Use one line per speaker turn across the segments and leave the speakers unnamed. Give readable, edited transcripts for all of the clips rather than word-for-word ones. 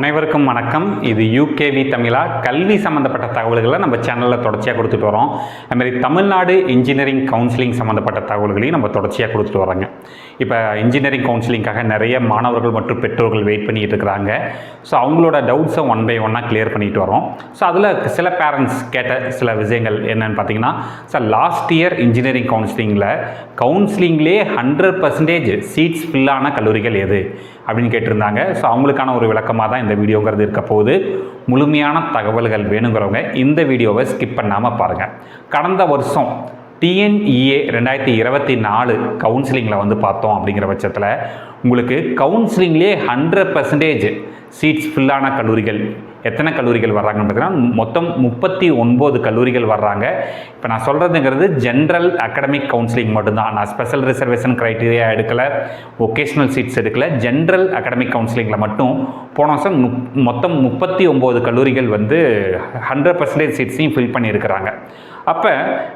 அனைவருக்கும் வணக்கம். இது யூகேவி தமிழா. கல்வி சம்மந்தப்பட்ட தகவல்களை நம்ம சேனலில் தொடர்ச்சியாக கொடுத்துட்டு வரோம். அதுமாதிரி தமிழ்நாடு இன்ஜினியரிங் கவுன்சிலிங் சம்மந்தப்பட்ட தகவல்களையும் நம்ம தொடர்ச்சியாக கொடுத்துட்டு வரோங்க. இப்போ இன்ஜினியரிங் கவுன்சிலிங்காக நிறைய மாணவர்கள் மற்றும் பெற்றோர்கள் வெயிட் பண்ணிகிட்டு இருக்கிறாங்க. ஸோ அவங்களோட டவுட்ஸை ஒன் பை ஒன்னாக கிளியர் பண்ணிட்டு வரோம். ஸோ அதில் சில பேரண்ட்ஸ் கேட்ட சில விஷயங்கள் என்னென்னு பார்த்தீங்கன்னா, சார் லாஸ்ட் இயர் இன்ஜினியரிங் கவுன்சிலிங்லேயே 100% சீட்ஸ் ஃபில்லான கல்லூரிகள் எது அப்படின்னு கேட்டிருந்தாங்க. ஸோ அவங்களுக்கான ஒரு விளக்கமாக தான் இந்த வீடியோங்கிறது இருக்க போகுது. முழுமையான தகவல்கள் வேணுங்கிறவங்க இந்த வீடியோவை ஸ்கிப் பண்ணாமல் பாருங்கள். கடந்த வருஷம் டிஎன்இஏ 2024 கவுன்சிலிங்கில் பார்த்தோம் அப்படிங்கிற பட்சத்தில் உங்களுக்கு கவுன்சிலிங்லேயே 100% சீட்ஸ் ஃபில்லான கல்லூரிகள் எத்தனை கல்லூரிகள் வர்றாங்கன்னு பார்த்தீங்கன்னா, மொத்தம் 39 கல்லூரிகள் வர்றாங்க. இப்போ நான் சொல்கிறதுங்கிறது ஜென்ரல் அகடமிக் கவுன்சிலிங் மட்டும்தான். நான் ஸ்பெஷல் ரிசர்வேஷன் க்ரைட்டீரியா எடுக்கலை, ஒகேஷ்னல் சீட்ஸ் எடுக்கலை. ஜென்ரல் அகடமிக் கவுன்சிலிங்கில் மட்டும் போன வருஷம் மொத்தம் 39 கல்லூரிகள் 100% சீட்ஸையும் ஃபில் பண்ணியிருக்கிறாங்க. அப்போ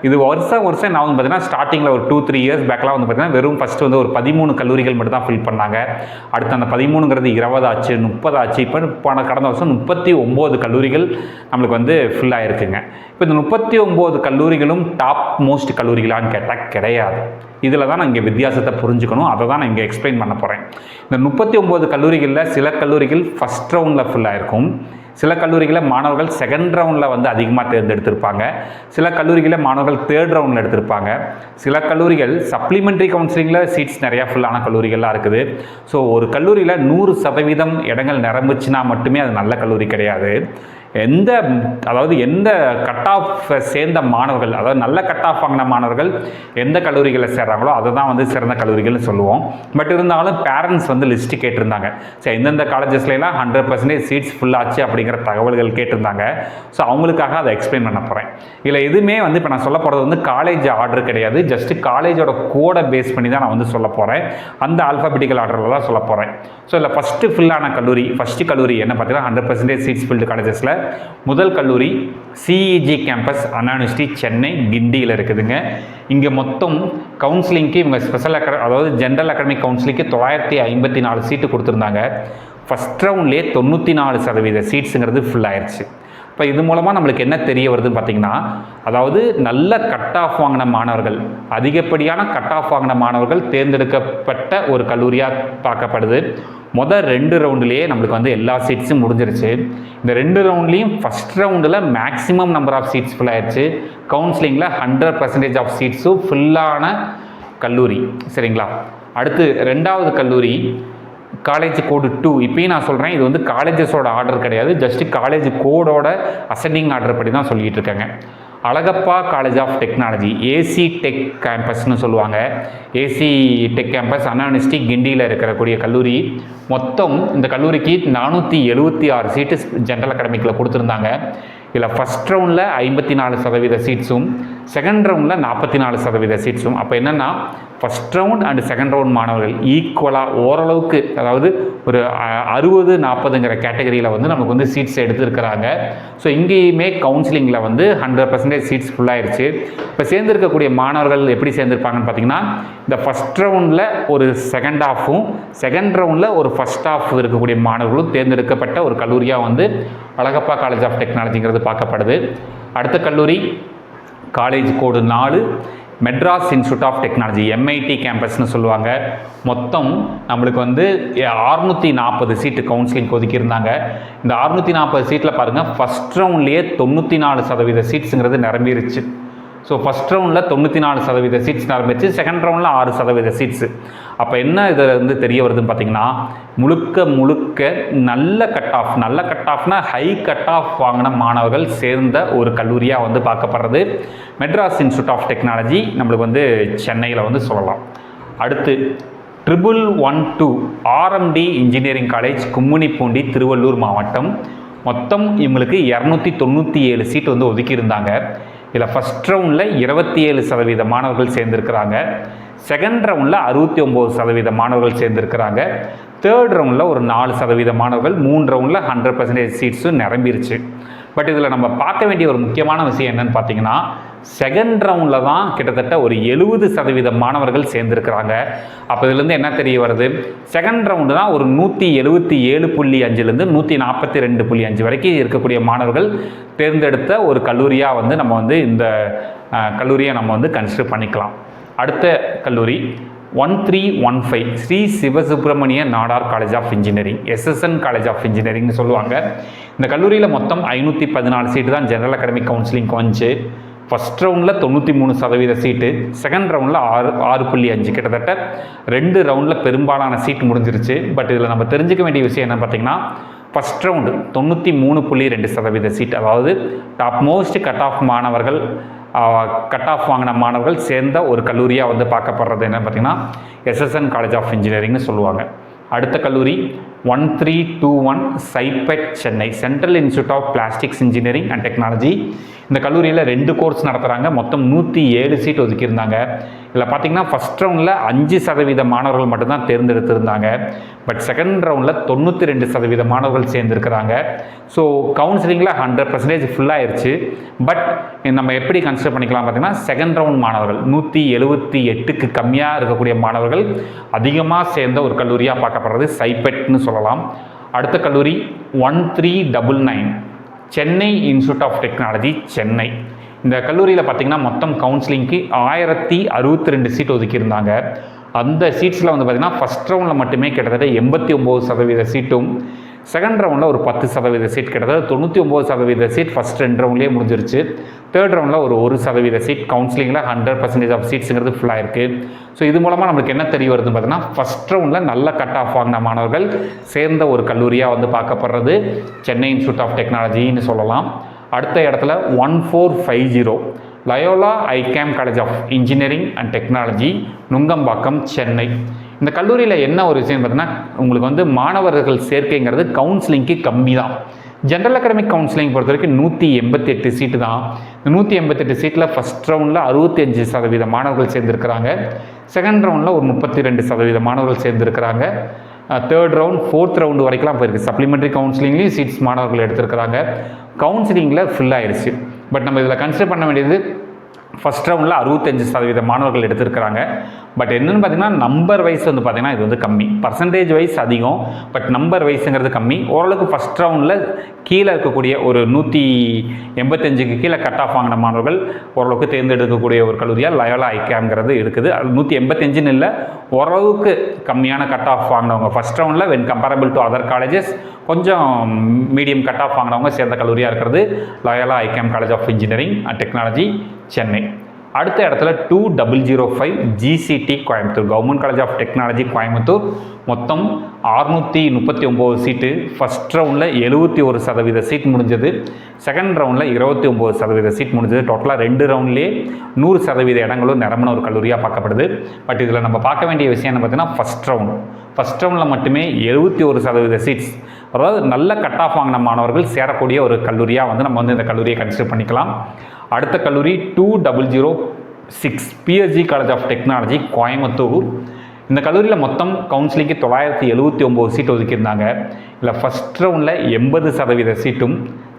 இது வருஷம் நான் பார்த்தீங்கன்னா ஸ்டார்டிங்கில் ஒரு 2-3 இயர்ஸ் பேக்லாம் பார்த்தீங்கன்னா வெறும் ஃபஸ்ட்டு ஒரு 13 கல்லூரிகள் மட்டும் தான் ஃபில் பண்ணாங்க. அடுத்து அந்த 13ங்கிறது 20 ஆச்சு, 30 ஆச்சு. இப்போ கடந்த வருஷம் 39 கல்லூரிகள் நம்மளுக்கு ஃபில் ஆகிருக்குங்க. இப்போ இந்த 39 கல்லூரிகளும் டாப் மோஸ்ட் கல்லூரிகளான்னு கேட்டால் கிடையாது. இதில் தான் நான் இங்கே வித்தியாசத்தை புரிஞ்சுக்கணும். அதை தான் நான் இங்கே எக்ஸ்பிளைன் பண்ண போகிறேன். இந்த 39 கல்லூரிகளில் சில கல்லூரிகள் ஃபஸ்ட் ரவுண்டில் ஃபில் ஆகிருக்கும், சில கல்லூரிகளில் மாணவர்கள் செகண்ட் ரவுண்டில் அதிகமாக தேர்ந்தெடுத்திருப்பாங்க, சில கல்லூரிகளில் மாணவர்கள் தேர்ட் ரவுண்டில் எடுத்திருப்பாங்க, சில கல்லூரிகள் சப்ளிமெண்ட்ரி கவுன்சிலிங்கில் சீட்ஸ் நிறையா ஃபுல்லான கல்லூரிகள்லாம் இருக்குது. ஸோ ஒரு கல்லூரியில் 100% இடங்கள் நிரம்பிச்சுன்னா மட்டுமே அது நல்ல கல்லூரி கிடையாது. எந்த கட் ஆஃப் சேர்ந்த மாணவர்கள், அதாவது நல்ல கட் ஆஃப் வாங்கின மாணவர்கள் எந்த கல்லூரிகளில் சேர்றாங்களோ அதை தான் சிறந்த கல்லூரிகள்னு சொல்லுவோம். பட் இருந்தாலும் பேரண்ட்ஸ் லிஸ்ட்டு கேட்டிருந்தாங்க. சரி, எந்தெந்த காலேஜஸ்லாம் 100% சீட்ஸ் ஃபுல் ஆச்சு அப்படிங்கிற தகவல்கள் கேட்டிருந்தாங்க. ஸோ அவங்களுக்காக அதை எக்ஸ்பிளைன் பண்ண போகிறேன். இதில் எதுவுமே இப்போ நான் சொல்ல போகிறது காலேஜ் ஆர்டர் கிடையாது. ஜஸ்ட்டு காலேஜோட கோடை பேஸ் பண்ணி தான் நான் சொல்ல போகிறேன். அந்த ஆல்ஃபாபெட்டிக்கல் ஆர்டரில் தான் சொல்ல போகிறேன். ஸோ இதில் ஃபஸ்ட்டு கல்லூரி என்ன பார்த்தீங்கன்னா 100% சீட்ஸ் ஃபில்டு காலேஜஸில் முதல் கல்லூரி CEG campus Anna University Chennai கிண்டியில் இருக்குதுங்க. இங்கே மொத்தம் கவுன்சிலிங்க்கு இவங்க ஜென்ரல் அகாடமிக் கவுன்சிலிங்க்கு 954 சீட்டு கொடுத்துருந்தாங்க. ஃபஸ்ட் ரவுண்ட்லேயே 94% சீட்ஸுங்கிறது ஃபுல் ஆயிடுச்சு. இப்போ இது மூலமாக நம்மளுக்கு என்ன தெரிய வருதுன்னு பார்த்தீங்கன்னா, நல்ல கட் ஆஃப் வாங்கின மாணவர்கள், அதிகப்படியான கட் ஆஃப் வாங்கின மாணவர்கள் தேர்ந்தெடுக்கப்பட்ட ஒரு கல்லூரியாக பார்க்கப்படுது. முதல் 2 ரவுண்டுலேயே நம்மளுக்கு எல்லா சீட்ஸும் முடிஞ்சிருச்சு. இந்த 2 ரவுண்ட்லேயும் ஃபஸ்ட் ரவுண்டில் maximum number of seats full ஆயிடுச்சு. கவுன்சிலிங்கில் 100% ஆஃப் சீட்ஸும் ஃபுல்லான கல்லூரி. சரிங்களா? அடுத்து 2வது கல்லூரி காலேஜ் கோடு 2. இப்போயும் நான் சொல்கிறேன், இது காலேஜஸோட ஆர்டர் கிடையாது, ஜஸ்ட்டு காலேஜ் கோடோட அசெண்டிங் ஆர்டர் படி தான் சொல்லிகிட்டு இருக்காங்க. Alagappa College of Technology, AC Tech கேம்பஸ்னு சொல்லுவாங்க. AC Tech campus Anna University கிண்டியில் இருக்கக்கூடிய கல்லூரி. மொத்தம் இந்த கல்லூரிக்கு 476 சீட்டு ஜென்ரல் அகாடமிக்கில் கொடுத்துருந்தாங்க. இதில் ஃபஸ்ட் ரவுண்டில் 54% சீட்ஸும், செகண்ட் ரவுண்டில் 44% சீட்ஸும். அப்போ என்னென்னா, first round and second round மாணவர்கள் ஈக்குவலாக ஓரளவுக்கு, ஒரு 60-40ங்கிற கேட்டகரியில் நமக்கு சீட்ஸ் எடுத்துருக்கிறாங்க. ஸோ இங்கேயுமே கவுன்சிலிங்கில் 100% சீட்ஸ் ஃபுல்லாகிடுச்சு. இப்போ சேர்ந்துருக்கக்கூடிய மாணவர்கள் எப்படி சேர்ந்துருப்பாங்கன்னு பார்த்தீங்கன்னா, இந்த ஃபஸ்ட் ரவுண்டில் ஒரு செகண்ட் ஹாஃபும், செகண்ட் ரவுண்டில் ஒரு ஃபஸ்ட் ஹாஃப் இருக்கக்கூடிய மாணவர்களும் தேர்ந்தெடுக்கப்பட்ட ஒரு கல்லூரியாக அழகப்பா காலேஜ் ஆஃப் டெக்னாலஜிங்கிறது பார்க்கப்படுது. அடுத்த கல்லூரி college code 4, Madras Institute of Technology, MIT கேம்பஸ்னு சொல்லுவாங்க. மொத்தம் நம்மளுக்கு 640 சீட்டு கவுன்சிலிங் ஒதுக்கியிருந்தாங்க. இந்த 640 சீட்டில் பாருங்கள், ஃபஸ்ட் ரவுண்ட்லேயே 94% சீட்ஸுங்கிறது நிரம்பிருச்சு. ஸோ ஃபஸ்ட் ரவுண்டில் 94% சீட்ஸ் நிரம்பிச்சு, செகண்ட் ரவுண்டில் 6% சீட்ஸு. அப்போ என்ன இதில் தெரிய வருதுன்னு பார்த்தீங்கன்னா, முழுக்க நல்ல கட் ஆஃப்னா ஹை கட் ஆஃப் வாங்கின மாணவர்கள் சேர்ந்த ஒரு கல்லூரியாக பார்க்கப்படுறது மெட்ராஸ் இன்ஸ்டியூட் ஆஃப் டெக்னாலஜி நம்மளுக்கு சென்னையில் சொல்லலாம். அடுத்து 1112 RMT engineering college Gummidipoondi Tiruvallur மாவட்டம். மொத்தம் இவங்களுக்கு 297 சீட்டு ஒதுக்கியிருந்தாங்க. இதில் ஃபஸ்ட் ரவுண்டில் 27% மாணவர்கள் சேர்ந்துருக்கிறாங்க, செகண்ட் ரவுண்டில் 69% மாணவர்கள் சேர்ந்துருக்கிறாங்க, தேர்ட் ரவுண்டில் ஒரு 4% மாணவர்கள், 3 ரவுண்டில் 100% சீட்ஸும் நிரம்பிருச்சு. பட் இதில் நம்ம பார்க்க வேண்டிய ஒரு முக்கியமான விஷயம் என்னன்னு பார்த்தீங்கன்னா, செகண்ட் ரவுண்டில் தான் கிட்டத்தட்ட ஒரு 70% மாணவர்கள் சேர்ந்துருக்கிறாங்க. அப்போ இதுலேருந்து என்ன தெரிய வருது, செகண்ட் ரவுண்டு தான் ஒரு 177.5லேருந்து 142.5 வரைக்கும் இருக்கக்கூடிய மாணவர்கள் தேர்ந்தெடுத்த ஒரு கல்லூரியாக வந்து நம்ம வந்து இந்த கல்லூரியை நம்ம வந்து கன்சிடர் பண்ணிக்கலாம். அடுத்த கல்லூரி 1315 Sri Sivasubramaniya Nadar College of Engineering, SSN College of இன்ஜினியரிங்னு சொல்லுவாங்க. இந்த கல்லூரியில் மொத்தம் 514 சீட்டு தான் ஜெனரல் அகாடமிக் கவுன்சிலிங்க்கு வந்துச்சு. ஃபஸ்ட் ரவுண்டில் 93% சீட்டு, செகண்ட் ரவுண்டில் 6.5, கிட்டத்தட்ட 2 ரவுண்டில் பெரும்பாலான சீட் முடிஞ்சிருச்சு. பட் இதில் நம்ம தெரிஞ்சுக்க வேண்டிய விஷயம் என்ன பார்த்தீங்கன்னா, ஃபஸ்ட் ரவுண்டு 93.2% சீட், அதாவது டாப் மோஸ்ட் கட் ஆஃப் மாணவர்கள் கட் ஆஃப் வாங்கின மாணவர்கள் சேர்ந்த ஒரு கல்லூரியாக வந்து பார்க்கப்படுறது என்ன பார்த்தீங்கன்னா SSN காலேஜ் ஆஃப் இன்ஜினியரிங்னு சொல்லுவாங்க. அடுத்த கல்லூரி 1321 CIPET Chennai, Central Institute of Plastics Engineering and Technology. இந்த கல்லூரியில் 2 கோர்ஸ் நடத்துகிறாங்க. மொத்தம் 107 சீட் ஒதுக்கியிருந்தாங்க. இதில் பார்த்தீங்கன்னா ஃபஸ்ட் ரவுண்டில் 5% மாணவர்கள் மட்டும்தான் தேர்ந்தெடுத்திருந்தாங்க. பட் செகண்ட் ரவுண்டில் 92% மாணவர்கள் சேர்ந்துருக்கிறாங்க. ஸோ கவுன்சிலிங்கில் 100% ஃபுல்லாகிருச்சு. பட் நம்ம எப்படி கன்சிடர் பண்ணிக்கலாம் பார்த்தீங்கன்னா, செகண்ட் ரவுண்ட் மாணவர்கள் 178க்கு கம்மியாக இருக்கக்கூடிய மாணவர்கள் அதிகமாக சேர்ந்த ஒரு கல்லூரியாக பார்க்கப்படுறது சைபெட்னு சொல்லலாம். அடுத்த கல்லூரி 1399 Chennai institute of technology Chennai. இந்த கல்லூரியில் பார்த்திங்கன்னா மொத்தம் கவுன்சிலிங்க்கு 1062 சீட் ஒதுக்கியிருந்தாங்க. அந்த சீட்ஸில் வந்து பார்த்திங்கன்னா ஃபஸ்ட் ரவுண்டில் மட்டுமே கிட்டத்தட்ட 89% சீட்டும், செகண்ட் ரவுண்டில் ஒரு 10% சீட், கிட்டத்தட்ட 99% சீட் ஃபஸ்ட் 2 ரவுண்ட்லேயே முடிஞ்சிருச்சு. தேர்ட் ரவுண்டில் ஒரு 1% சீட், கவுன்சிலிங்கில் 100% ஆஃப் சீட்ஸுங்கிறது ஃபுல்லாக இருக்குது. ஸோ இது மூலமாக நம்மளுக்கு என்ன தெரிய வருதுன்னு பார்த்தீங்கன்னா, ஃபஸ்ட் ரவுண்டில் நல்ல கட் ஆஃப் வாங்கின மாணவர்கள் சேர்ந்த ஒரு கல்லூரியாக வந்து பார்க்கப்படுறது சென்னை இன்ஸ்டியூட் ஆஃப் டெக்னாலஜின்னு சொல்லலாம். அடுத்த இடத்துல 1450 Loyola ICAM college of engineering and technology Nungambakkam Chennai. இந்த கல்லூரியில் என்ன ஒரு விஷயம் பார்த்தீங்கன்னா, உங்களுக்கு வந்து மாணவர்கள் சேர்க்கைங்கிறது கவுன்சிலிங்க்கு கம்மி தான். ஜென்ரல் அகாடமிக் கவுன்சிலிங் பொறுத்த வரைக்கும் 188 சீட்டு தான். இந்த 188 சீட்டில் ஃபஸ்ட் ரவுண்டில் 65% மாணவர்கள் சேர்ந்துருக்கிறாங்க. செகண்ட் ரவுண்டில் ஒரு 32% மாணவர்கள் சேர்ந்துருக்கிறாங்க. தேர்ட் ரவுண்ட், ஃபோர்த் ரவுண்டு வரைக்கும்லாம் போயிருக்கு. சப்ளிமெண்ட்ரி கவுன்சிலிங்லேயும் சீட்ஸ் மாணவர்கள் எடுத்திருக்கிறாங்க. கவுன்சிலிங்கில் ஃபில் ஆயிடுச்சு. பட் நம்ம இதில் கன்சிடர் பண்ண வேண்டியது, ஃபஸ்ட் ரவுண்டில் 65% மாணவர்கள் எடுத்திருக்கிறாங்க. பட் என்னென்னு பார்த்தீங்கன்னா, நம்பர் வைஸ் வந்து பார்த்திங்கன்னா இது வந்து கம்மி, பர்சன்டேஜ் வைஸ் அதிகம், பட் நம்பர் வைஸுங்கிறது கம்மி. ஓரளவுக்கு ஃபஸ்ட் ரவுண்டில் கீழே இருக்கக்கூடிய ஒரு 185க்கு கீழே கட் ஆஃப் வாங்கின மாணவர்கள் ஓரளவுக்கு தேர்ந்தெடுக்கக்கூடிய ஒரு கல்லூரியாக லயோலா ஐகேம்ங்கிறது இருக்குது. அது 185ன்னு இல்லை, ஓரளவுக்கு கம்மியான கட் ஆஃப் வாங்கினவங்க ஃபஸ்ட் ரவுண்டில் when comparable to other colleges கொஞ்சம் மீடியம் கட் ஆஃப் வாங்கினவங்க சேர்ந்த கல்லூரியாக இருக்கிறது Loyola ICAM college of engineering and technology Chennai. அடுத்த இடத்துல 2005 GCT Coimbatore, government college of technology Coimbatore. மொத்தம் 639 சீட்டு. ஃபஸ்ட் ரவுண்டில் 71% சீட் முடிஞ்சது. செகண்ட் ரவுண்டில் 29% சீட் முடிஞ்சது. டோட்டலாக 2 ரவுண்ட்லேயே 100% இடங்களும் நிரம்பின ஒரு கல்லூரியாக பார்க்கப்படுது. பட் இதில் நம்ம பார்க்க வேண்டிய விஷயம் என்ன பார்த்தீங்கன்னா, ஃபஸ்ட் ரவுண்டில் மட்டுமே 71% சீட்ஸ், அதாவது நல்ல கட் ஆஃப் வாங்கின மாணவர்கள் சேரக்கூடிய ஒரு கல்லூரியாக வந்து நம்ம வந்து இந்த கல்லூரியை கன்சிடர் பண்ணிக்கலாம். அடுத்த கல்லூரி 2006 PSG college of technology Coimbatore. இந்த கல்லூரியில் மொத்தம் கவுன்சிலிங்க்கு 979 சீட் ஒதுக்கியிருந்தாங்க. இல்லை ஃபஸ்ட் ரவுண்டில் 80% சீட்டும்,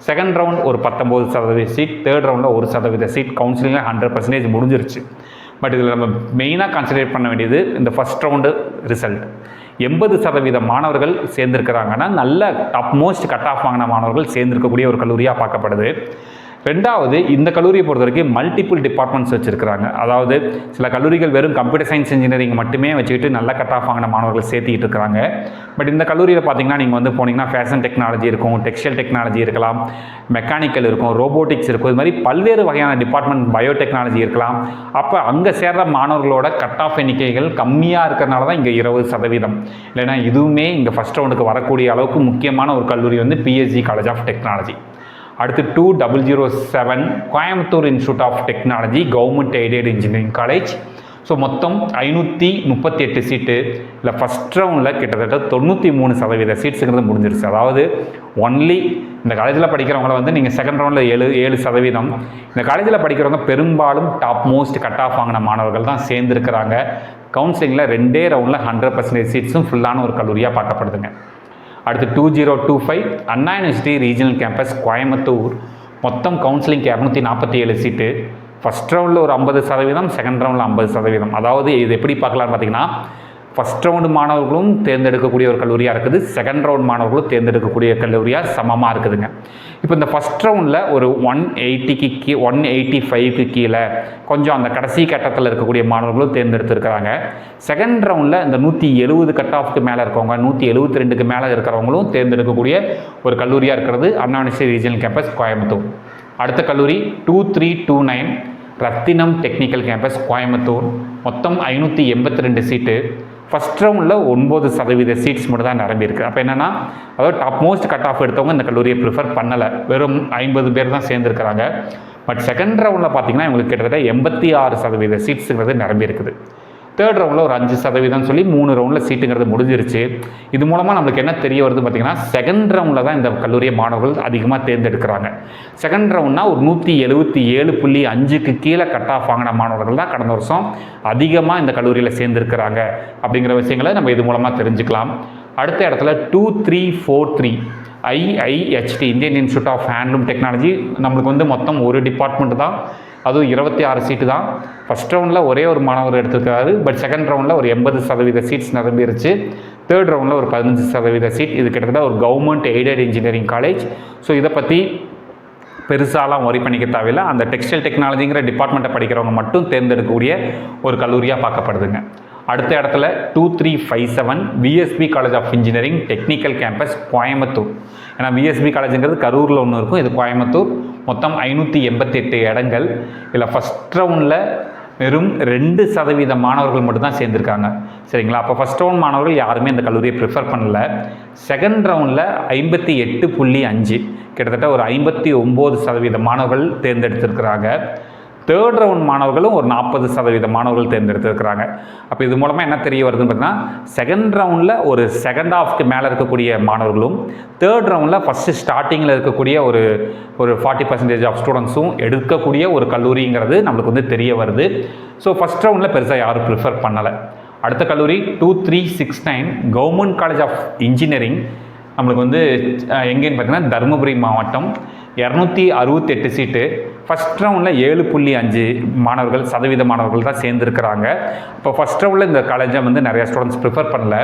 செகண்ட் ரவுண்ட் ஒரு 19% சீட், தேர்ட் ரவுண்டில் 1% சீட், கவுன்சிலிங்கில் 100% முடிஞ்சிருச்சு. பட் இதில் நம்ம மெயினாக கான்சன்ட்ரேட் பண்ண வேண்டியது இந்த ஃபஸ்ட் ரவுண்டு ரிசல்ட். 80% மாணவர்கள் சேர்ந்துருக்கிறாங்கன்னா நல்ல டாப் மோஸ்ட் கட் ஆஃப் வாங்கின மாணவர்கள் சேர்ந்துருக்கக்கூடிய ஒரு கல்லூரியாக பார்க்கப்படுது. ரெண்டாவது, இந்த கல்லூரியை பொறுத்த வரைக்கும் மல்டிபிள் டிபார்ட்மெண்ட்ஸ் வச்சுருக்கிறாங்க. அதாவது சில கல்லூரிகள் வெறும் கம்ப்யூட்டர் சயின்ஸ் இன்ஜினியரிங் மட்டுமே வச்சுக்கிட்டு நல்ல கட் ஆஃப் வாங்கின மாணவர்கள் சேர்த்திக்கிட்டு இருக்கிறாங்க. பட் இந்த கல்லூரியில் பார்த்தீங்கன்னா, நீங்கள் வந்து போனீங்கன்னா ஃபேஷன் டெக்னாலஜி இருக்கும், டெக்ஸ்டைல் டெக்னாலஜி இருக்கலாம், மெக்கானிக்கல் இருக்கும், ரோபோட்டிக்ஸ் இருக்கும், இது மாதிரி பல்வேறு வகையான டிபார்ட்மெண்ட், பயோடெக்னாலஜி இருக்கலாம். அப்போ அங்கே சேர்ற மாணவர்களோட கட் ஆஃப் எண்ணிக்கைகள் கம்மியாக இருக்கிறனால தான் இங்கே 20%. இல்லைன்னா இதுவுமே இங்கே ஃபஸ்ட் ரவுண்டுக்கு வரக்கூடிய அளவுக்கு முக்கியமான ஒரு கல்லூரி வந்து PSG காலேஜ் ஆஃப் டெக்னாலஜி. அடுத்து 2007 Coimbatore institute of technology government aided engineering college. So மொத்தம் 538 சீட்டு. இல்லை ஃபஸ்ட் ரவுண்டில் கிட்டத்தட்ட 93% சீட்ஸுங்கிறது முடிஞ்சிருச்சு. அதாவது ஒன்லி இந்த காலேஜில் படிக்கிறவங்கள வந்து நீங்கள் செகண்ட் ரவுண்டில் 7%. இந்த காலேஜில் படிக்கிறவங்க பெரும்பாலும் டாப் மோஸ்ட் கட் ஆஃப் வாங்கின மாணவர்கள் தான் சேர்ந்துருக்கிறாங்க. கவுன்சிலிங்கில் 2 ரவுண்டில் 100% சீட்ஸும் ஃபுல்லான ஒரு கல்லூரியாக பார்க்கப்படுதுங்க. அடுத்து 2025 அண்ணா யூனிவர்சிட்டி ரீஜனல் கேம்பஸ் கோயம்புத்தூர், மொத்தம் கவுன்சிலிங் 247 சீட்டு. ஃபஸ்ட் ரவுண்டில் ஒரு 50%, செகண்ட் ரவுண்டில் 50%. அதாவது இது எப்படி பார்க்கலான்னு பார்த்தீங்கன்னா, ஃபஸ்ட் ரவுண்டு மாணவர்களும் தேர்ந்தெடுக்கக்கூடிய ஒரு கல்லூரியாக இருக்குது, செகண்ட் ரவுண்ட் மாணவர்களும் தேர்ந்தெடுக்கக்கூடிய கல்லூரியாக சமமாக இருக்குதுங்க. இப்போ இந்த ஃபஸ்ட் ரவுண்டில் ஒரு 185க்கு கீழே கொஞ்சம் அந்த கடைசி கட்டத்தில் இருக்கக்கூடிய மாணவர்களும் தேர்ந்தெடுத்துருக்கிறாங்க. செகண்ட் ரவுண்டில் இந்த 170 கட் ஆஃப்க்கு மேலே இருக்கவங்க, 172க்கு மேலே இருக்கிறவங்களும் தேர்ந்தெடுக்கக்கூடிய ஒரு கல்லூரியாக இருக்கிறது அண்ணா யூனிவர்சிட்டி ரீஜனல் கேம்பஸ் கோயம்புத்தூர். அடுத்த கல்லூரி 2329 ரத்தினம் டெக்னிக்கல் கேம்பஸ் கோயம்புத்தூர், மொத்தம் 582 சீட்டு. ஃபஸ்ட் ரவுண்டில் 9% சீட்ஸ் மட்டும் தான் நிரம்பியிருக்கு. அப்போ என்னென்னா, அதாவது டாப் மோஸ்ட் கட் ஆஃப் எடுத்தவங்க இந்த கல்லூரியை ப்ரிஃபர் பண்ணலை, வெறும் 50 பேர் தான் சேர்ந்துருக்கிறாங்க. பட் செகண்ட் ரவுண்டில் பார்த்தீங்கன்னா இவங்களுக்கு கிட்டத்தட்ட 86% சீட்ஸுங்கிறது நிரம்பியிருக்குது. தேர்ட் ரவுண்டில் ஒரு 5% சொல்லி 3 ரவுண்டில் சீட்டுங்கிறது முடிஞ்சிருச்சு. இது மூலமாக நம்மளுக்கு என்ன தெரிய வருது பார்த்திங்கன்னா, செகண்ட் ரவுண்டில் தான் இந்த கல்லூரியை மாணவர்கள் அதிகமாக தேர்ந்தெடுக்கிறாங்க. செகண்ட் ரவுண்ட்னா ஒரு 177.5க்கு கீழே கட் ஆஃப் வாங்கின மாணவர்கள் தான் கடந்த வருஷம் அதிகமாக இந்த கல்லூரியில் சேர்ந்துருக்கிறாங்க அப்படிங்கிற விஷயங்களை நம்ம இது மூலமாக தெரிஞ்சுக்கலாம். அடுத்த இடத்துல 2343 IIHT Indian institute of handloom technology, நம்மளுக்கு வந்து மொத்தம் ஒரு டிபார்ட்மெண்ட் தான், அதுவும் 26 சீட்டு தான். ஃபஸ்ட் ரவுண்டில் ஒரே ஒரு மாணவர் எடுத்திருக்காரு. பட் செகண்ட் ரவுண்டில் ஒரு 80% சீட்ஸ் நிரம்பிருச்சு. தேர்ட் ரவுண்டில் ஒரு 15% சீட். இது கிட்டத்தட்ட ஒரு government aided engineering college. So இதை பற்றி பெருசாலாம் ஒரி பண்ணிக்க தேவையில்லை. அந்த டெக்ஸ்டைல் டெக்னாலஜிங்கிற டிபார்ட்மெண்ட்டை படிக்கிறவங்க மட்டும் தேர்ந்தெடுக்கக்கூடிய ஒரு கல்லூரியாக பார்க்கப்படுதுங்க. அடுத்த இடத்துல 2357 VSB college of engineering technical campus Coimbatore. ஏன்னா விஎஸ்பி காலேஜுங்கிறது கரூரில் ஒன்று இருக்கும், இது கோயம்புத்தூர். மொத்தம் 588 இடங்கள். இதில் ஃபஸ்ட் ரவுண்டில் வெறும் 2% மாணவர்கள் மட்டும்தான் சேர்ந்துருக்காங்க. சரிங்களா? அப்போ ஃபஸ்ட் ரவுண்ட் மாணவர்கள் யாருமே இந்த கல்லூரியை ப்ரிஃபர் பண்ணல. செகண்ட் ரவுண்டில் 58.5 கிட்டத்தட்ட ஒரு 59% மாணவர்கள் தேர்ந்தெடுத்திருக்கிறாங்க. தேர்ட் ரவுண்ட் மாணவர்களும் ஒரு 40% மாணவர்கள் தேர்ந்தெடுத்திருக்கிறாங்க. அப்போ இது மூலமாக என்ன தெரிய வருதுன்னு பார்த்தீங்கன்னா, செகண்ட் ரவுண்டில் ஒரு செகண்ட் ஹாஃப்க்கு மேலே இருக்கக்கூடிய மாணவர்களும், தேர்ட் ரவுண்டில் ஃபஸ்ட்டு ஸ்டார்டிங்கில் இருக்கக்கூடிய ஒரு 40% ஆஃப் ஸ்டூடெண்ட்ஸும் எடுக்கக்கூடிய ஒரு கல்லூரிங்கிறது நம்மளுக்கு வந்து தெரிய வருது. ஸோ ஃபஸ்ட் ரவுண்டில் பெருசாக யாரும் ப்ரிஃபர் பண்ணலை. அடுத்த கல்லூரி 2369 கவர்மெண்ட் காலேஜ் ஆஃப் இன்ஜினியரிங், நம்மளுக்கு வந்து எங்கேன்னு பார்த்தீங்கன்னா தருமபுரி மாவட்டம், 268 சீட்டு. ஃபஸ்ட் ரவுண்டில் 7.5 மாணவர்கள் தான் சேர்ந்துருக்கிறாங்க. இப்போ ஃபஸ்ட் ரவுண்டில் இந்த காலேஜை வந்து நிறையா ஸ்டூடெண்ட்ஸ் ப்ரிஃபர் பண்ணல.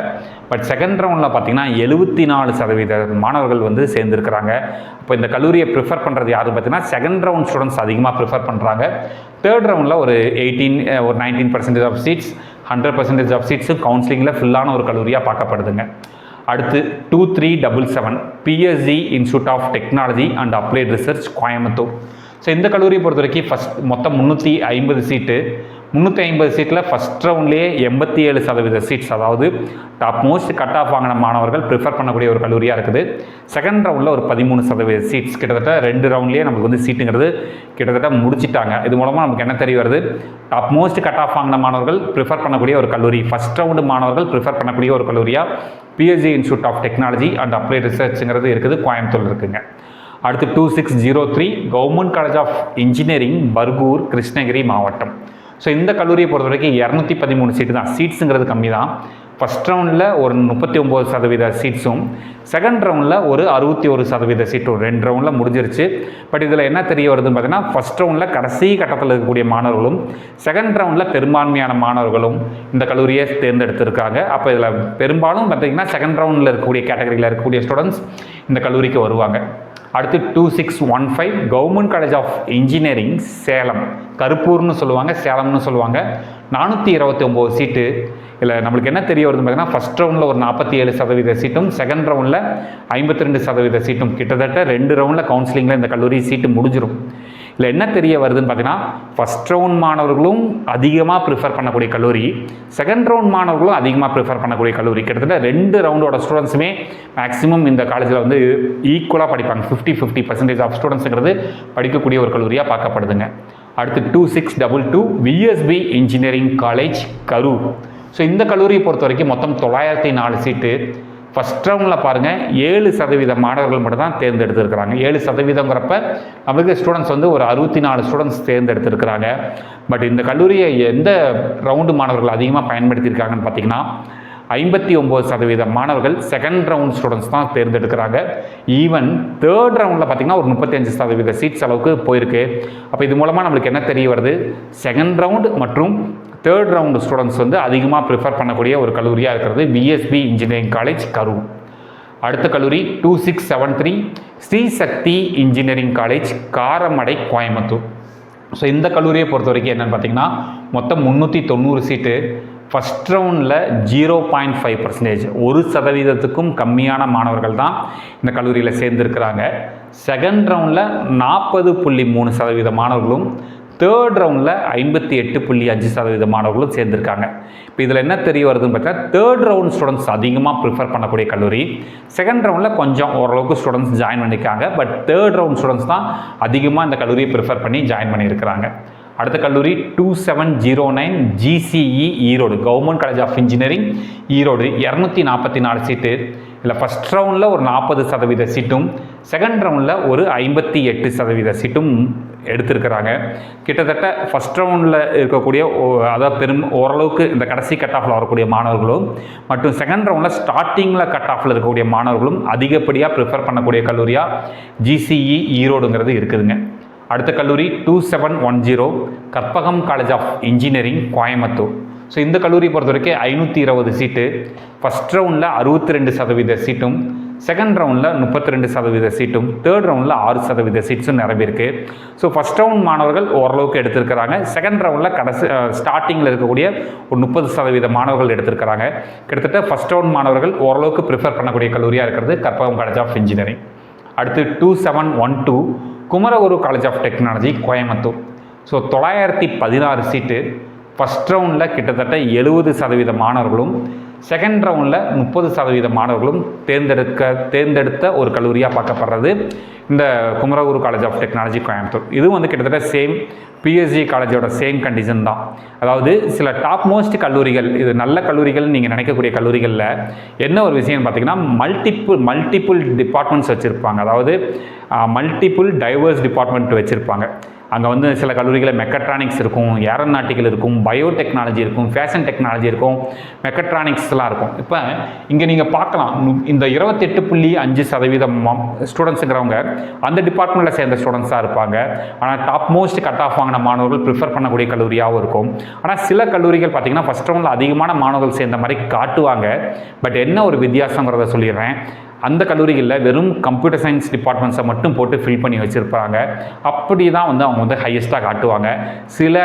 பட் செகண்ட் ரவுண்டில் பார்த்திங்கன்னா 74% மாணவர்கள் வந்து சேர்ந்துருக்கிறாங்க. இப்போ இந்த கல்லூரியை ப்ரிஃபர் பண்ணுறது யாரும் பார்த்திங்கன்னா செகண்ட் ரவுண்ட் ஸ்டூடெண்ட்ஸ் அதிகமாக ப்ரிஃபர் பண்ணுறாங்க. தேர்ட் ரவுண்டில் ஒரு 19% ஆஃப் சீட்ஸ், 100% ஆஃப் சீட்ஸும் கவுன்சிலிங்கில் ஃபுல்லான ஒரு கல்லூரியாக பார்க்கப்படுதுங்க. அடுத்து 2377 PSG institute of technology and applied research Coimbatore. So இந்த கல்லூரியை பொறுத்த வரைக்கும் மொத்தம் 350 சீட்டு. 350 சீட்டில் ஃபஸ்ட் ரவுண்ட்லேயே 87% சீட்ஸ், அதாவது டாப் மோஸ்ட் கட் ஆஃப் வாங்கின மாணவர்கள் ப்ரிஃபர் பண்ணக்கூடிய ஒரு கல்லூரியாக இருக்குது. செகண்ட் ரவுண்டில் ஒரு 13% சீட்ஸ், கிட்டத்தட்ட 2 ரவுண்ட்லேயே நமக்கு வந்து சீட்டுங்கிறது கிட்டத்தட்ட முடிச்சிட்டாங்க. இது மூலமாக நமக்கு என்ன தெரிய வருது, டாப் மோஸ்ட் கட் ஆஃப் வாங்கின மாணவர்கள் ப்ரிஃபர் பண்ணக்கூடிய ஒரு கல்லூரி, ஃபஸ்ட் ரவுண்டு மாணவர்கள் ப்ரிஃபர் பண்ணக்கூடிய ஒரு கல்லூரியாக PSG institute of technology and Applied ரிசர்ச்ங்கிறது இருக்குது, கோயம்புத்தூர் இருக்குங்க. அடுத்து 2603 Government college of Engineering Bargur, Krishnagiri மாவட்டம். ஸோ இந்த கல்லூரியை பொறுத்த வரைக்கும் 213 சீட்டு தான், சீட்ஸுங்கிறது கம்மி தான். ஃபஸ்ட் ரவுண்டில் ஒரு 39% சீட்ஸும், செகண்ட் ரவுண்டில் ஒரு 61% சீட்டும், 2 ரவுண்டில் முடிஞ்சிருச்சு. பட் இதில் என்ன தெரிய வருதுன்னு பார்த்தீங்கன்னா, ஃபஸ்ட் ரவுண்டில் கடைசி கட்டத்தில் இருக்கக்கூடிய மாணவர்களும், செகண்ட் ரவுண்டில் பெரும்பான்மையான மாணவர்களும் இந்த கல்லூரியை தேர்ந்தெடுத்திருக்காங்க. அப்போ இதில் பெரும்பாலும் பார்த்திங்கன்னா செகண்ட் ரவுண்டில் இருக்கக்கூடிய கேட்டகரியில் இருக்கக்கூடிய ஸ்டூடெண்ட்ஸ் இந்த கல்லூரிக்கு வருவாங்க. அடுத்து 2615 Government college of Engineering Salem, கருப்பூர்னு சொல்லுவாங்க, சேலம்னு சொல்லுவாங்க, 429 சீட்டு. இல்லை நம்மளுக்கு என்ன தெரிய வருதுன்னு பார்த்தீங்கன்னா, ஃபஸ்ட் ரவுண்டில் ஒரு 47% சீட்டும், செகண்ட் ரவுண்டில் 52% சீட்டும், கிட்டத்தட்ட 2 ரவுண்டில் கவுன்சிலிங்கில் இந்த கல்லூரி சீட்டு முடிஞ்சிடும். இல்லை என்ன தெரிய வருதுன்னு பார்த்தீங்கன்னா, ஃபஸ்ட் ரவுண்ட் மாணவர்களும் அதிகமாக ப்ரிஃபர் பண்ணக்கூடிய கல்லூரி, செகண்ட் ரவுண்ட் மாணவர்களும் அதிகமாக ப்ரிஃபர் பண்ணக்கூடிய கல்லூரி. கிட்டத்தட்ட 2 ரவுண்டோட ஸ்டூடெண்ட்ஸுமே மேக்ஸிமம் இந்த காலேஜில் வந்து ஈக்குவலாக படிப்பாங்க. 50% ஆஃப் ஸ்டூடெண்ட்ஸுங்கிறது படிக்கக்கூடிய ஒரு கல்லூரியாக பார்க்கப்படுதுங்க. அடுத்து 2622 VSB engineering college Karur. So இந்த கல்லூரியை பொறுத்த வரைக்கும் மொத்தம் 904 சீட்டு. ஃபஸ்ட் ரவுண்டில் பாருங்கள் 7% மாணவர்கள் மட்டும் தான் தேர்ந்தெடுத்திருக்கிறாங்க. 7%ங்கிறப்ப நம்மளுக்கு ஸ்டூடெண்ட்ஸ் வந்து ஒரு 64 ஸ்டூடெண்ட்ஸ் தேர்ந்தெடுத்திருக்கிறாங்க. பட் இந்த கல்லூரியை எந்த ரவுண்டு மாணவர்கள் அதிகமாக பயன்படுத்தியிருக்காங்கன்னு பார்த்தீங்கன்னா, 59% மாணவர்கள் செகண்ட் ரவுண்ட் ஸ்டூடெண்ட்ஸ் தான் தேர்ந்தெடுக்கிறாங்க. ஈவன் தேர்ட் ரவுண்டில் பார்த்திங்கன்னா ஒரு 35% சீட்ஸ் அளவுக்கு போயிருக்கு. அப்போ இது மூலமாக நம்மளுக்கு என்ன தெரிய வருது, செகண்ட் ரவுண்ட் மற்றும் தேர்ட் ரவுண்டு ஸ்டூடெண்ட்ஸ் வந்து அதிகமாக ப்ரிஃபர் பண்ணக்கூடிய ஒரு கல்லூரியாக இருக்கிறது விஎஸ்பி இன்ஜினியரிங் காலேஜ் கரூர். அடுத்த கல்லூரி 2673 Sri Sakthi Engineering College Karamadai Coimbatore. So இந்த கல்லூரியை பொறுத்த வரைக்கும் என்னென்னு பார்த்தீங்கன்னா மொத்தம் 390 சீட்டு. ஃபஸ்ட் ரவுண்டில் 0.5%, 1% கம்மியான மாணவர்கள் தான் இந்த கல்லூரியில் சேர்ந்துருக்கிறாங்க. செகண்ட் ரவுண்டில் 40.3% மாணவர்களும், தேர்ட் ரவுண்டில் 58.5% மாணவர்களும் சேர்ந்துருக்காங்க. இப்போ இதில் என்ன தெரிய வருதுன்னு பார்த்தீங்கன்னா தேர்ட் ரவுண்ட் ஸ்டூடெண்ட்ஸ் அதிகமாக ப்ரிஃபர் பண்ணக்கூடிய கல்லூரி. செகண்ட் ரவுண்டில் கொஞ்சம் ஓரளவுக்கு ஸ்டூடெண்ட்ஸ் ஜாயின் பண்ணியிருக்காங்க. பட் தேர்ட் ரவுண்ட் ஸ்டூடெண்ட்ஸ் தான் அதிகமாக இந்த கல்லூரியை ப்ரிஃபர் பண்ணி ஜாயின் பண்ணியிருக்கிறாங்க. அடுத்த கல்லூரி 2709 GCE Erode, government college of engineering Erode. 244 seat. இல்லை ஃபஸ்ட் ரவுண்டில் ஒரு 40% சீட்டும், செகண்ட் ரவுண்டில் ஒரு 58% சீட்டும் எடுத்திருக்கிறாங்க. கிட்டத்தட்ட ஃபஸ்ட் ரவுண்டில் இருக்கக்கூடிய அதாவது ஓரளவுக்கு இந்த கடைசி கட் ஆஃபில் வரக்கூடிய மாணவர்களும் மற்றும் செகண்ட் ரவுண்டில் ஸ்டார்டிங்கில் கட் ஆஃபில் இருக்கக்கூடிய மாணவர்களும் அதிகப்படியாக ப்ரிஃபர் பண்ணக்கூடிய கல்லூரியாக GCE ஈரோடுங்கிறது இருக்குதுங்க. அடுத்த கல்லூரி 2710 Karpagam college of engineering Coimbatore. So இந்த கல்லூரியை பொறுத்த வரைக்கும் 520 சீட்டு. ஃபஸ்ட் ரவுண்டில் 62% சீட்டும், செகண்ட் ரவுண்டில் 32% சீட்டும், தேர்ட் ரவுண்டில் 6% சீட்ஸும் நிரம்பியிருக்கு. ஸோ ஃபஸ்ட் ரவுண்ட் மாணவர்கள் ஓரளவுக்கு எடுத்திருக்கிறாங்க. செகண்ட் ரவுண்டில் கடைசி ஸ்டார்டிங்கில் இருக்கக்கூடிய ஒரு 30% மாணவர்கள் எடுத்திருக்கிறாங்க. கிட்டத்தட்ட ஃபஸ்ட் ரவுண்ட் மாணவர்கள் ஓரளவுக்கு ப்ரிஃபர் பண்ணக்கூடிய கல்லூரியாக இருக்கிறது கற்பகம் காலேஜ் ஆஃப் இன்ஜினியரிங். அடுத்து 2712 Kumaraguru college of technology Coimbatore. So 916 seat. First ரவுண்டில் கிட்டத்தட்ட 70% மாணவர்களும், செகண்ட் ரவுண்டில் 30% மாணவர்களும் தேர்ந்தெடுத்த ஒரு கல்லூரியாக பார்க்கப்படுறது இந்த Kumaraguru college of technology Coimbatore. இதுவும் வந்து கிட்டத்தட்ட சேம் பிஎஸ்ஜி காலேஜோட சேம் கண்டிஷன் தான். அதாவது சில டாப் மோஸ்ட் கல்லூரிகள், இது நல்ல கல்லூரிகள் நீங்கள் நினைக்கக்கூடிய கல்லூரிகளில் என்ன ஒரு விஷயம்னு பார்த்தீங்கன்னா மல்டிபிள் டிபார்ட்மெண்ட்ஸ் வச்சுருப்பாங்க. அதாவது மல்டிபிள் டைவர்ஸ் டிபார்ட்மெண்ட் வச்சுருப்பாங்க. அங்கே வந்து சில கல்லூரிகளில் மெக்கட்ரானிக்ஸ் இருக்கும், ஏரோநாட்டிக்கல் இருக்கும், பயோடெக்னாலஜி இருக்கும், ஃபேஷன் டெக்னாலஜி இருக்கும், மெக்கட்ரானிக்ஸ்லாம் இருக்கும். இப்போ இங்கே நீங்கள் பார்க்கலாம் இந்த 28.5% ஸ்டூடெண்ட்ஸுங்கிறவங்க அந்த டிபார்ட்மெண்ட்டில் சேர்ந்த ஸ்டூடெண்ட்ஸாக இருப்பாங்க. ஆனால் டாப் மோஸ்ட் கட் ஆஃப் வாங்கின மாணவர்கள் ப்ரிஃபர் பண்ணக்கூடிய கல்லூரியாகவும் இருக்கும். ஆனால் சில கல்லூரிகள் பார்த்திங்கன்னா ஃபஸ்ட் ரவுண்டில் அதிகமான மாணவர்கள் சேர்ந்த மாதிரி காட்டுவாங்க. பட் என்ன ஒரு வித்தியாசங்கிறத சொல்லிடுறேன். அந்த கல்லூரிகளில் வெறும் கம்ப்யூட்டர் சயின்ஸ் டிபார்ட்மெண்ட்ஸை மட்டும் போட்டு ஃபில் பண்ணி வச்சுருப்பாங்க. அப்படி தான் வந்து அவங்க வந்து ஹையஸ்ட்டாக காட்டுவாங்க. சில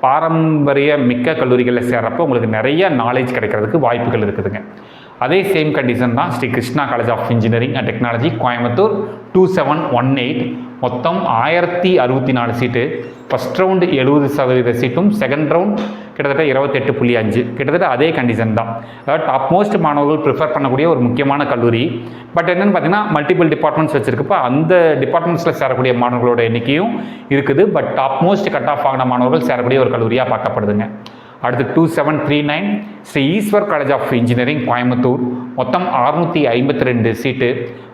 பாரம்பரிய மிக்க கல்லூரிகளில் சேர்றப்போ உங்களுக்கு நிறைய நாலேஜ் கிடைக்கிறதுக்கு வாய்ப்புகள் இருக்குதுங்க. அதே சேம் கண்டிஷன் தான் Sri Krishna college of engineering and technology Coimbatore 2718 மொத்தம் 1064 சீட்டு. ஃபஸ்ட் ரவுண்டு 70% சீட்டும், செகண்ட் ரவுண்ட் கிட்டத்தட்ட 28.5, கிட்டத்தட்ட அதே கண்டிஷன் தான். அதாவது டாப் மோஸ்ட் மாணவர்கள் ப்ரிஃபர் பண்ணக்கூடிய ஒரு முக்கியமான கல்லூரி. பட் என்னென்னு பார்த்தீங்கன்னா மல்டிபிள் டிபார்ட்மெண்ட்ஸ் வச்சுருக்கப்போ அந்த டிபார்ட்மெண்ட்ஸில் சேரக்கூடிய மாணவர்களோட எண்ணிக்கையும் இருக்குது. But top most cut off ஆகின மாணவர்கள் சேரக்கூடிய ஒரு கல்லூரியாக பார்க்கப்படுதுங்க. அடுத்து 2739 Sri Eswar College of engineering Coimbatore. மொத்தம் 652 சீட்டு.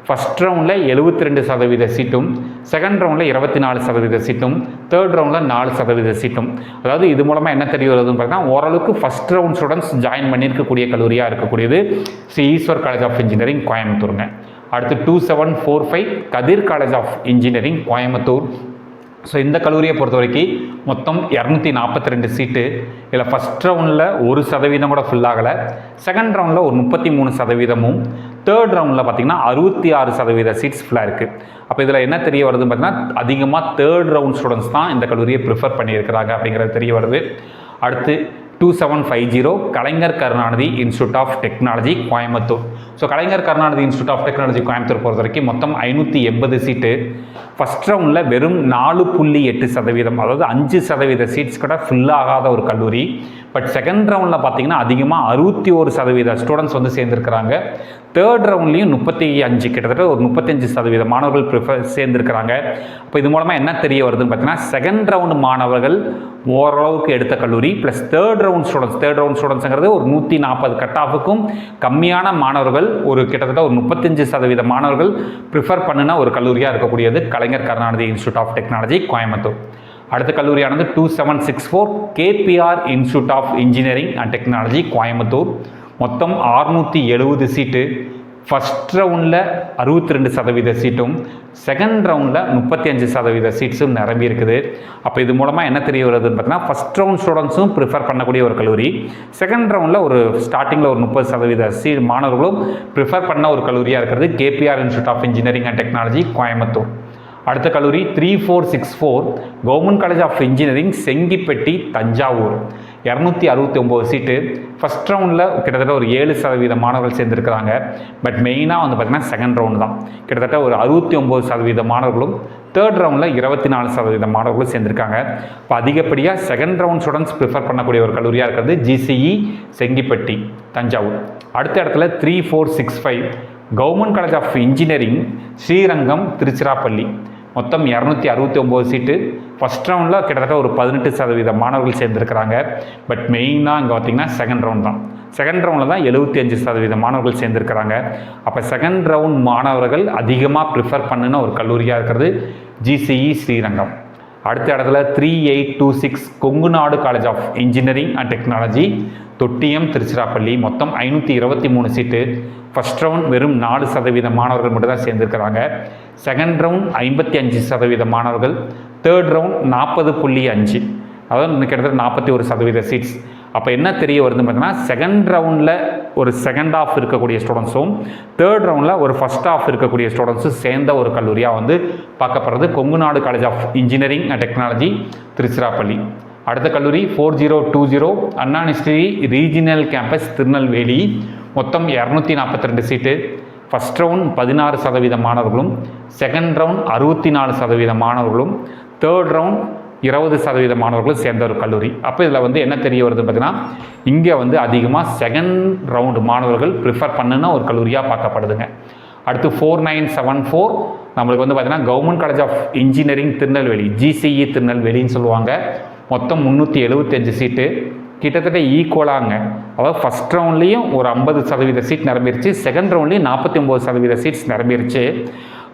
ஃபஸ்ட் ரவுண்டில் 72% சீட்டும், செகண்ட் ரவுண்டில் 24% சீட்டும், தேர்ட் ரவுண்டில் 4% சீட்டும். அதாவது இது மூலமாக என்ன தெரிய வருதுன்னு பார்த்தீங்கன்னா ஓரளவுக்கு ஃபஸ்ட் ரவுண்ட் ஸ்டூடெண்ட்ஸ் ஜாயின் பண்ணியிருக்கக்கூடிய கல்லூரியாக இருக்கக்கூடியது Sri Eswar College of Engineering கோயம்புத்தூருங்க. அடுத்து 2745 Kathir College of engineering Coimbatore. So இந்த கல்லூரியை பொறுத்த வரைக்கும் மொத்தம் 242 சீட்டு. இதில் ஃபஸ்ட் ரவுண்டில் 1% கூட ஃபில் ஆகலை, செகண்ட் ரவுண்டில் ஒரு 33%, தேர்ட் ரவுண்டில் பார்த்திங்கன்னா 66% சீட்ஸ் ஃபுல்லாக இருக்குது. அப்போ இதில் என்ன தெரிய வருதுன்னு பார்த்தீங்கன்னா அதிகமாக தேர்ட் ரவுண்ட் ஸ்டூடெண்ட்ஸ் தான் இந்த கல்லூரியை ப்ரிஃபர் பண்ணியிருக்கிறாங்க அப்படிங்கிறது தெரிய வருது. அடுத்து 2750 Kalaignar Karunanidhi Institute of technology Coimbatore. So Kalaignar Karunanidhi Institute of technology Coimbatore பொறுத்த வரைக்கும் மொத்தம் 580 சீட்டு. ஃபஸ்ட் ரவுண்டில் வெறும் 4.8%, அதாவது 5% சீட்ஸ் கூட ஃபில் ஆகாத ஒரு கல்லூரி. பட் செகண்ட் ரவுண்டில் பார்த்திங்கன்னா அதிகமாக 61% ஸ்டூடெண்ட்ஸ் வந்து சேர்ந்துருக்கிறாங்க. தேர்ட் ரவுண்ட்லேயும் 35, கிட்டத்தட்ட ஒரு 35% மாணவர்கள் சேர்ந்துருக்கிறாங்க. அப்போ இது மூலமாக என்ன தெரிய வருதுன்னு பார்த்தீங்கன்னா செகண்ட் ரவுண்டு மாணவர்கள் ஓரளவுக்கு எடுத்த கல்லூரி ப்ளஸ் தேர்ட் ரவுண்ட் ஸ்டூடெண்ட்ஸுங்கிறது ஒரு 140 கட் ஆஃபுக்கும் கம்மியான மாணவர்கள், ஒரு கிட்டத்தட்ட ஒரு 35% மாணவர்கள் ப்ரிஃபர் பண்ணின ஒரு கல்லூரியாக இருக்கக்கூடியது Kalaignar Karunanidhi Institute of technology Coimbatore. அடுத்த கல்லூரியானது 2764 KPR institute of engineering and technology Coimbatore. மொத்தம் 670 சீட்டு. ஃபஸ்ட் ரவுண்டில் 62% சீட்டும், செகண்ட் ரவுண்டில் 35% சீட்ஸும் நிரம்பி இருக்குது. அப்போ இது மூலமாக என்ன தெரிய வருதுன்னு பார்த்தீங்கன்னா, ஃபஸ்ட் ரவுண்ட் ஸ்டூடெண்ட்ஸும் ப்ரிஃபர் பண்ணக்கூடிய ஒரு கல்லூரி, செகண்ட் ரவுண்டில் ஒரு ஸ்டார்டிங்கில் ஒரு 30% மாணவர்களும் ப்ரிஃபர் பண்ண ஒரு கல்லூரியாக இருக்கிறது KPR institute of engineering and technology, Coimbatore. அடுத்த கல்லூரி 3464 government college of engineering, Sengipatti, Thanjavur. 269 seat. First ரவுண்டில் கிட்டத்தட்ட ஒரு 7% மாணவர்கள் சேர்ந்துருக்கிறாங்க. பட் மெயினாக வந்து பார்த்திங்கன்னா செகண்ட் ரவுண்டு தான். கிட்டத்தட்ட ஒரு 69% மாணவர்களும், தேர்ட் ரவுண்டில் 24% மாணவர்களும் சேர்ந்துருக்காங்க. இப்போ அதிகப்படியாக செகண்ட் ரவுண்ட் ஸ்டூடெண்ட்ஸ் ப்ரிஃபர் பண்ணக்கூடிய ஒரு கல்லூரியாக இருக்கிறது GCE செங்கிப்பட்டி, தஞ்சாவூர். அடுத்த இடத்துல 3465 government college of engineering, Srirangam, Tiruchirappalli. மொத்தம் 269 சீட்டு. ஃபஸ்ட் ரவுண்டில் கிட்டத்தட்ட ஒரு 18% மாணவர்கள் சேர்ந்துருக்கிறாங்க. பட் மெயினாக இங்கே பார்த்திங்கன்னா செகண்ட் ரவுண்ட் தான். செகண்ட் ரவுண்டில் தான் 75% மாணவர்கள் சேர்ந்துருக்கிறாங்க. அப்போ செகண்ட் ரவுண்ட் மாணவர்கள் அதிகமாக ப்ரிஃபர் பண்ணின ஒரு கல்லூரியாக இருக்கிறது GCE ஸ்ரீரங்கம். அடுத்த இடத்துல 3826 Kongunadu college of engineering and technology, Thottiam, Tiruchirappalli. மொத்தம் 523 சீட்டு. ஃபஸ்ட் ரவுண்ட் வெறும் 4% மாணவர்கள் மட்டும் தான் சேர்ந்துருக்கிறாங்க. செகண்ட் ரவுண்ட் 55% மாணவர்கள், தேர்ட் ரவுண்ட் 40.5, அதாவது கிட்டத்தட்ட 41% சீட்ஸ். அப்போ என்ன தெரிய வருதுன்னு பார்த்தீங்கன்னா, செகண்ட் ரவுண்டில் ஒரு செகண்ட் ஆஃப் இருக்கக்கூடிய ஸ்டூடெண்ட்ஸும், தேர்ட் ரவுண்டில் ஒரு ஃபஸ்ட் ஆஃப் இருக்கக்கூடிய ஸ்டூடெண்ட்ஸும் சேர்ந்த ஒரு கல்லூரியாக வந்து பார்க்கப்படுறது Kongunadu college of engineering and Technology, Tiruchirappalli. அடுத்த கல்லூரி 4020 Anna University Regional Campus, Tirunelveli. மொத்தம் 242 சீட்டு. ஃபஸ்ட் ரவுண்ட் 16% மாணவர்களும், செகண்ட் ரவுண்ட் 64% மாணவர்களும், தேர்ட் ரவுண்ட் 20% மாணவர்களும் சேர்ந்த ஒரு கல்லூரி. அப்போ இதில் வந்து என்ன தெரிய வருதுன்னு பார்த்தீங்கன்னா, இங்கே வந்து அதிகமாக செகண்ட் ரவுண்டு மாணவர்கள் ப்ரிஃபர் பண்ணுன ஒரு கல்லூரியாக பார்க்கப்படுதுங்க. அடுத்து 4974 நம்மளுக்கு வந்து பார்த்திங்கன்னா government college of engineering, Tirunelveli, GCE திருநெல்வேலின்னு சொல்லுவாங்க. மொத்தம் 375 சீட்டு. கிட்டத்தட்ட ஈக்குவலாங்க. அதாவது ஃபஸ்ட் ரவுண்ட்லேயும் ஒரு 50% சீட் நிரம்பிடுச்சு, செகண்ட் ரவுண்ட்லேயும் 49% சீட்ஸ் நிரம்பிடுச்சு.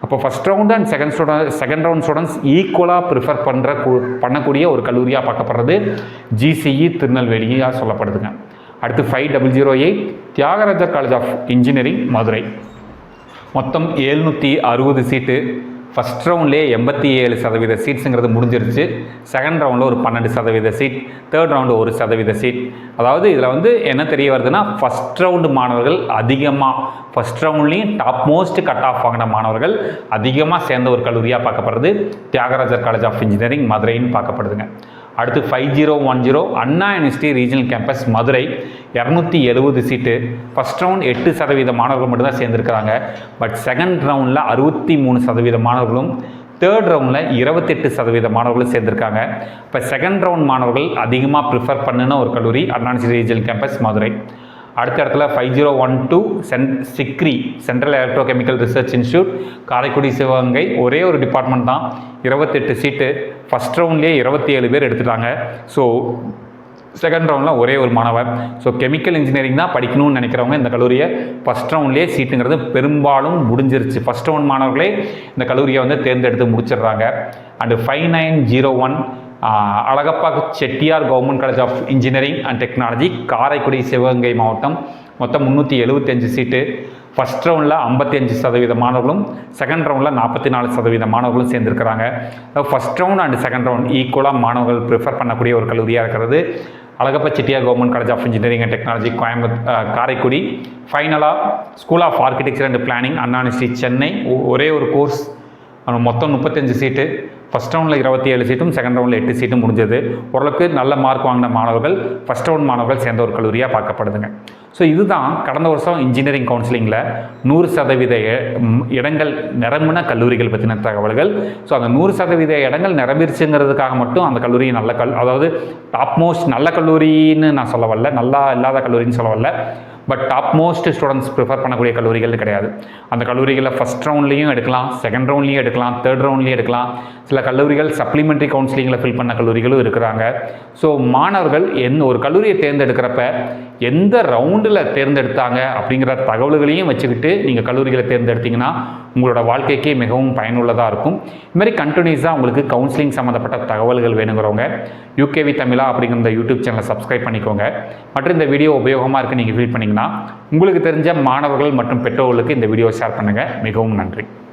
அப்போ first round and second round students ஈக்குவலாக ப்ரிஃபர் பண்ணக்கூடிய ஒரு கல்லூரியாக பார்க்கப்படுறது GCE திருநெல்வேலியாக சொல்லப்படுதுங்க. அடுத்து 5008 Thiagarajar college of engineering, Madurai. மொத்தம் 760 சீட்டு. ஃபஸ்ட் ரவுண்ட்லேயே 87% சீட்ஸுங்கிறது முடிஞ்சிருச்சு. செகண்ட் ரவுண்டில் ஒரு 12% சீட், தேர்ட் ரவுண்டு 1% சீட். அதாவது இதில் வந்து என்ன தெரிய வருதுன்னா, ஃபஸ்ட் ரவுண்டு மாணவர்கள் அதிகமாக, ஃபஸ்ட் ரவுண்ட்லேயும் டாப் மோஸ்ட் கட் ஆஃப் வாங்கின மாணவர்கள் அதிகமாக சேர்ந்த ஒரு கல்லூரியாக பார்க்கப்படுறது தியாகராஜர் காலேஜ் ஆஃப் இன்ஜினியரிங், மதுரைன்னு பார்க்கப்படுதுங்க. அடுத்து 5010 Anna University Regional Campus, Madurai. 270 seat. First round 8% மாணவர்கள் மட்டும்தான் சேர்ந்துருக்கிறாங்க. பட் செகண்ட் ரவுண்டில் 63% மாணவர்களும், தேர்ட் ரவுண்டில் 28% மாணவர்களும் சேர்ந்துருக்காங்க. இப்போ செகண்ட் ரவுண்ட் மாணவர்கள் அதிகமாக ப்ரிஃபர் பண்ணுன ஒரு கல்லூரி அண்ணா யூனிவர்சிட்டி ரீஜனல் கேம்பஸ், மதுரை. அடுத்த இடத்துல 5012 Sikri central electrochemical research institute, Karaikudi, Sivaganga. ஒரே ஒரு டிபார்ட்மெண்ட் தான், 28 சீட்டு. ஃபஸ்ட் ரவுண்ட்லேயே 27 பேர் எடுத்துட்டாங்க. ஸோ செகண்ட் ரவுண்டில் ஒரே ஒரு மாணவர். ஸோ கெமிக்கல் இன்ஜினியரிங் தான் படிக்கணும்னு நினைக்கிறவங்க இந்த கல்லூரியை ஃபஸ்ட் ரவுண்ட்லேயே சீட்டுங்கிறது பெரும்பாலும் முடிஞ்சிருச்சு. ஃபஸ்ட் ரவுண்ட் மாணவர்களே இந்த கல்லூரியை வந்து தேர்ந்தெடுத்து முடிச்சிடுறாங்க. And 5901 Alagappa Chettiar government college of engineering and technology, Karaikudi, Sivaganga மாவட்டம். மொத்தம் 375 சீட்டு. ஃபஸ்ட் ரவுண்டில் 55% மாணவர்களும், செகண்ட் ரவுண்டில் 44% மாணவர்களும் சேர்ந்துருக்கிறாங்க. First round and second round ஈக்குவலாக மாணவர்கள் ப்ரிஃபர் பண்ணக்கூடிய ஒரு கல்லூரியாக இருக்கிறது Alagappa Chettiar government college of engineering and technology, Karaikudi. ஃபைனலாக School of Architecture and Planning, Anna University, Chennai. ஒரே ஒரு கோர்ஸ், மொத்தம் 35 சீட்டு. ஃபஸ்ட் ரவுண்டில் 27 சீட்டும், செகண்ட் ரவுண்டில் 8 சீட்டும் முடிஞ்சது. ஓரளவுக்கு நல்ல மார்க் வாங்கின மாணவர்கள், ஃபஸ்ட் ரவுண்ட் மாணவர்கள் சேர்ந்த ஒரு கல்லூரியாக பார்க்கப்படுதுங்க. ஸோ இதுதான் கடந்த வருஷம் இன்ஜினியரிங் கவுன்சிலிங்கில் 100% இடங்கள் நிரம்பின கல்லூரிகள் பற்றின தகவல்கள். ஸோ அந்த 100% இடங்கள் நிரம்பிருச்சுங்கிறதுக்காக மட்டும் அந்த கல்லூரி நல்ல அதாவது டாப் மோஸ்ட் நல்ல கல்லூரின்னு நான் சொல்ல வரல, நல்லா இல்லாத கல்லூரின்னு சொல்ல வரல. But top most students prefer பண்ணக்கூடிய கல்லூரிகள் கிடையாது. அந்த கல்லூரிகளில் ஃபஸ்ட் ரவுண்ட்லேயும் எடுக்கலாம், செகண்ட் ரவுண்ட்லேயும் எடுக்கலாம், தேர்ட் ரவுண்ட்லேயும் எடுக்கலாம். சில கல்லூரிகள் சப்ளிமெண்ட்ரி கவுன்சிலிங்கில் ஃபில் பண்ண கல்லூரிகளும் இருக்கிறாங்க. ஸோ மாணவர்கள் ஒரு கல்லூரியை தேர்ந்தெடுக்கிறப்ப எந்த ரவுண்டில் தேர்ந்தெடுத்தாங்க அப்படிங்கிற தகவல்களையும் வச்சுக்கிட்டு நீங்கள் கல்லூரிகளை தேர்ந்தெடுத்திங்கன்னா உங்களோட வாழ்க்கைக்கு மிகவும் பயனுள்ளதாக இருக்கும். இதுமாதிரி கண்டினியூஸாக உங்களுக்கு கவுன்சிலிங் சம்மந்தப்பட்ட தகவல்கள் வேணுங்கிறவங்க யூகேவி தமிழா அப்படிங்கிற இந்த யூடியூப் சேனலை சப்ஸ்கிரைப் பண்ணிக்கோங்க. மற்றும் இந்த வீடியோ உபயோகமாக இருக்குது நீங்கள் ஃபீல் பண்ணிங்கன்னா அப்படின்னா உங்களுக்கு தெரிஞ்ச மாணவர்கள் மற்றும் பெற்றோர்களுக்கு இந்த வீடியோ ஷேர் பண்ணுங்கள். மிகவும் நன்றி.